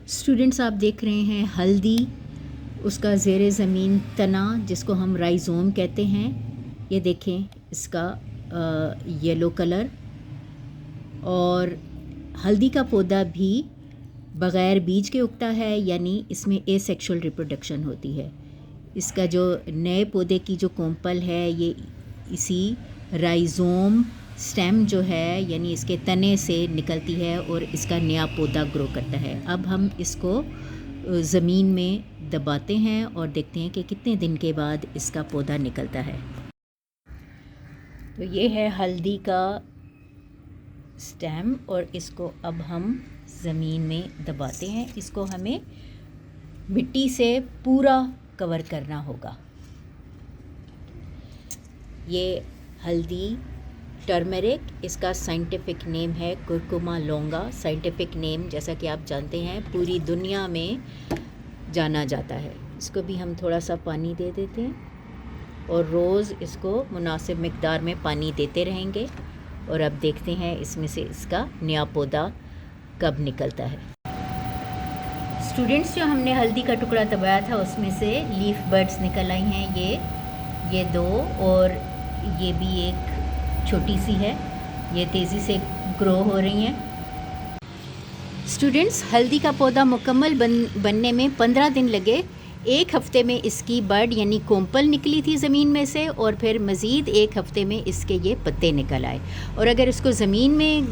Students, आप देख रहे हैं हल्दी, उसका ज़ेरे ज़मीन तना जिसको हम राइज़ोम कहते हैं। ये देखें इसका येलो कलर। और हल्दी का पौधा भी बग़ैर बीज के उगता है, यानी इसमें एसेक्सुअल रिप्रोडक्शन होती है। इसका जो नए पौधे की जो कोंपल है ये इसी राइज़ोम स्टेम जो है यानी इसके तने से निकलती है और इसका नया पौधा ग्रो करता है। अब हम इसको ज़मीन में दबाते हैं और देखते हैं कि कितने दिन के बाद इसका पौधा निकलता है। तो ये है हल्दी का स्टेम और इसको अब हम ज़मीन में दबाते हैं। इसको हमें मिट्टी से पूरा कवर करना होगा। ये हल्दी टर्मरिक, इसका साइंटिफिक नेम है कुरकुमा लोंगा। साइंटिफिक नेम जैसा कि आप जानते हैं पूरी दुनिया में जाना जाता है। इसको भी हम थोड़ा सा पानी दे देते हैं और रोज़ इसको मुनासिब मिक़दार में पानी देते रहेंगे। और अब देखते हैं इसमें से इसका नया पौधा कब निकलता है। स्टूडेंट्स, जो हमने हल्दी का टुकड़ा दबाया था उसमें से लीफ बड्स निकल आई हैं। ये दो और ये भी एक छोटी सी है। ये तेज़ी से ग्रो हो रही हैं। स्टूडेंट्स, हल्दी का पौधा मुकम्मल बनने में 15 दिन लगे। एक हफ़्ते में इसकी बड यानी कोंपल निकली थी ज़मीन में से और फिर मज़ीद एक हफ़्ते में इसके ये पत्ते निकल आए। और अगर इसको ज़मीन में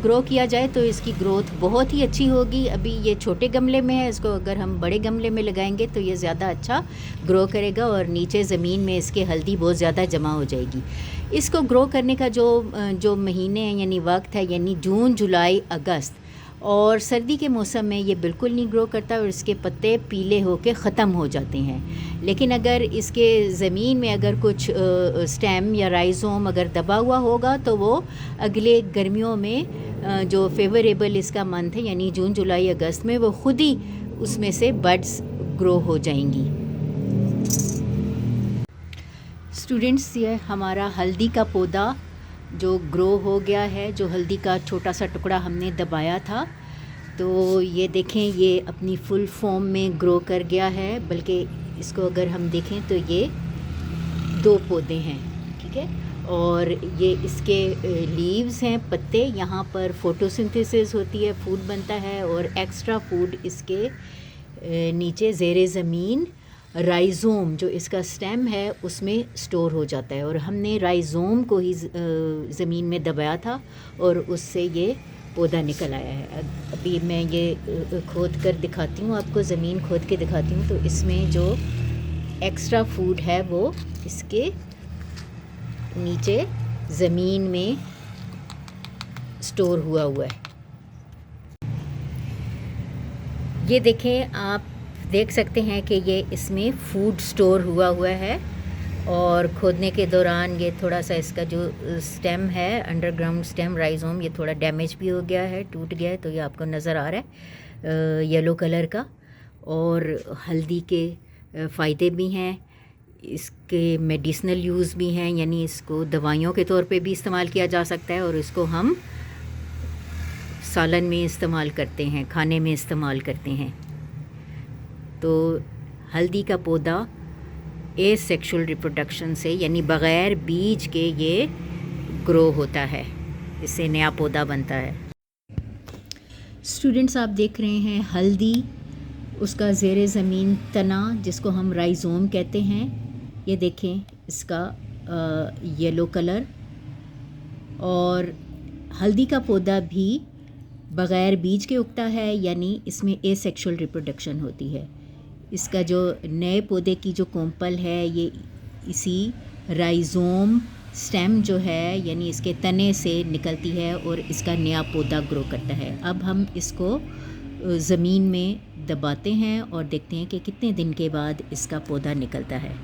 ग्रो किया जाए तो इसकी ग्रोथ बहुत ही अच्छी होगी। अभी ये छोटे गमले में है, इसको अगर हम बड़े गमले में लगाएंगे तो ये ज़्यादा अच्छा ग्रो करेगा और नीचे ज़मीन में इसके हल्दी बहुत ज़्यादा जमा हो जाएगी। इसको ग्रो करने का जो महीने हैं यानी वक्त है यानी जून, जुलाई, अगस्त। और सर्दी के मौसम में ये बिल्कुल नहीं ग्रो करता और इसके पत्ते पीले होकर ख़त्म हो जाते हैं। लेकिन अगर इसके ज़मीन में अगर कुछ स्टेम या राइज़ोम अगर दबा हुआ होगा तो वो अगले गर्मियों में जो फेवरेबल इसका मंथ है यानी जून, जुलाई, अगस्त में वो ख़ुद ही उसमें से बड्स ग्रो हो जाएंगी। स्टूडेंट्स, ये हमारा हल्दी का पौधा जो ग्रो हो गया है, जो हल्दी का छोटा सा टुकड़ा हमने दबाया था, तो ये देखें ये अपनी फुल फॉर्म में ग्रो कर गया है। बल्कि इसको अगर हम देखें तो ये 2 पौधे हैं, ठीक है। और ये इसके लीव्स हैं, पत्ते। यहाँ पर फोटोसिंथेसिस होती है, फूड बनता है और एक्स्ट्रा फूड इसके नीचे ज़ेरे ज़मीन राइज़ोम जो इसका स्टेम है उसमें स्टोर हो जाता है। और हमने राइज़ोम को ही ज़मीन में दबाया था और उससे ये पौधा निकल आया है। अभी मैं ये खोद कर दिखाती हूँ आपको, ज़मीन खोद के दिखाती हूँ। तो इसमें जो एक्स्ट्रा फूड है वो इसके नीचे ज़मीन में स्टोर हुआ है। ये देखें, आप देख सकते हैं कि ये इसमें फूड स्टोर हुआ है। और खोदने के दौरान ये थोड़ा सा इसका जो स्टेम है, अंडरग्राउंड स्टेम राइज़ोम, ये थोड़ा डैमेज भी हो गया है, टूट गया है। तो ये आपको नज़र आ रहा है येलो कलर का। और हल्दी के फ़ायदे भी हैं, इसके मेडिसिनल यूज़ भी हैं, यानी इसको दवाइयों के तौर पे भी इस्तेमाल किया जा सकता है। और इसको हम सालन में इस्तेमाल करते हैं, खाने में इस्तेमाल करते हैं। तो हल्दी का पौधा एसेक्सुअल रिप्रोडक्शन से यानी बग़ैर बीज के ये ग्रो होता है, इससे नया पौधा बनता है। स्टूडेंट्स, आप देख रहे हैं हल्दी, उसका ज़ेरे ज़मीन तना जिसको हम राइज़ोम कहते हैं। ये देखें इसका येलो कलर। और हल्दी का पौधा भी बग़ैर बीज के उगता है, यानी इसमें एसेक्सुअल रिप्रोडक्शन होती है। इसका जो नए पौधे की जो कोंपल है ये इसी राइज़ोम स्टेम जो है यानी इसके तने से निकलती है और इसका नया पौधा ग्रो करता है। अब हम इसको ज़मीन में दबाते हैं और देखते हैं कि कितने दिन के बाद इसका पौधा निकलता है।